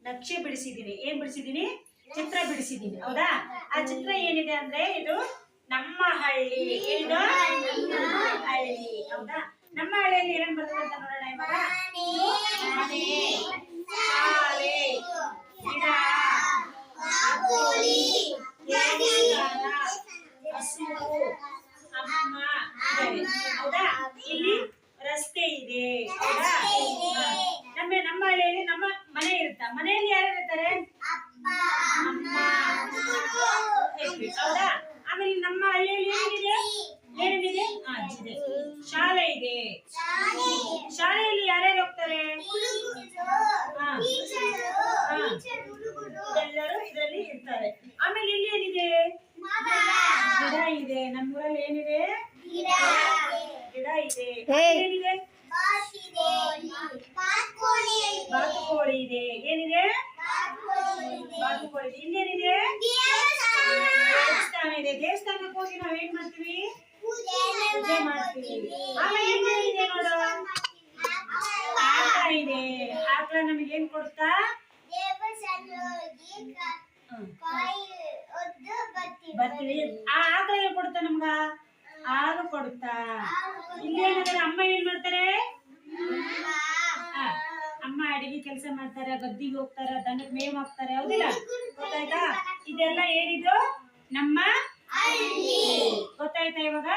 ನಕ್ಷೆ ಬಿಡಿಸಿದ್ದೀನಿ. ಏನ್ ಬಿಡಿಸಿದ್ದೀನಿ? ಚಿತ್ರ ಬಿಡಿಸಿದ್ದೀನಿ. ಹೌದಾ? ಆ ಚಿತ್ರ ಏನಿದೆ ಅಂದ್ರೆ ಇದು ನಮ್ಮ ಹಳ್ಳಿ. ಇದು ಹಳ್ಳಿ. ಹೌದಾ? ನಮ್ಮ ಹಳ್ಳಿಯಲ್ಲಿ ಏನೇನ್ ಬರ್ತದೆ ಅಂತ ನೋಡೋಣ ಇವಾಗ. ಮನೆ, ಶಾಲೆ, ಗಿಡ, ದೇವಸ್ಥಾನ, ಹಸು, ಅಮ್ಮ ಇದ್ದಾರೆ. ಹೌದಾ? ಇಲ್ಲಿ ರಸ್ತೆ ಇದೆ. ಹೌದಾ? ನಮ್ಮ ಹಳ್ಳಿಯಲ್ಲಿ ನಮ್ಮ ಮನೆ ಇರುತ್ತ. ಮನೆಯಲ್ಲಿ ಯಾರು ಇರ್ತಾರೆ? ಅಮ್ಮ. ಹೌದಾ? ಆಮೇಲೆ ನಮ್ಮ ಹಳ್ಳಿಯಲ್ಲಿ ಏನೇನಿದೆ? ಇದೆ. ಶಾಲೆ ಇದೆ. ಶಾಲೆಯಲ್ಲಿ ಯಾರ್ಯಾರು ಹೋಗ್ತಾರೆ? ಎಲ್ಲರೂ ಇದರಲ್ಲಿ ಇರ್ತಾರೆ. ಆಮೇಲೆ ಇಲ್ಲಿ ಏನಿದೆ? ಗಿಡ ಇದೆ. ನಮ್ಮೂರಲ್ಲಿ ಏನಿದೆ? ಗಿಡ ಇದೆ. ಏನಿದೆ? ಬಾತುಕೋಳಿ ಇದೆ. ಏನಿದೆ? ಬಾತುಕೋಳಿ ಇದೆ. ಇನ್ನೇನಿದೆ? ದೇವಸ್ಥಾನ ಇದೆ. ದೇವಸ್ಥಾನಕ್ಕೆ ಹೋಗಿ ನಾವ್ ಏನ್ ಮಾಡ್ತೀವಿ? ಪೂಜೆ ಮಾಡ್ತೀವಿ. ಆಮೇಲೆ ಇನ್ನೇನಿದೆ ನೋಡು? ಆಕಳ ಇದೆ. ಆಕಳ ನಮಗೆ ಏನ್ ಕೊಡ್ತಾ? ಬರ್ತೀವಿ. ಆ ಆಕಳ ಏನ್ ಕೊಡ್ತಾ ನಮ್ಗ? ಹಾಲು ಕೊಡ್ತಾ. ಇಲ್ಲಿ ಏನಾದ್ರೆ ಅಮ್ಮ ಏನ್ ಮಾಡ್ತಾರೆ? ಅಮ್ಮ ಅಡಿಗೆ ಕೆಲಸ ಮಾಡ್ತಾರೆ, ಗದ್ದಿಗೆ ಹೋಗ್ತಾರೆ, ದನಕ್ಕೆ ಮೇವ್ ಹಾಕ್ತಾರೆ. ಹೌದಿಲ್ಲ? ಗೊತ್ತಾಯ್ತಾ? ಇದೆಲ್ಲ ಏನಿದು? ನಮ್ಮ ಗೊತ್ತಾಯ್ತಾ ಇವಾಗ?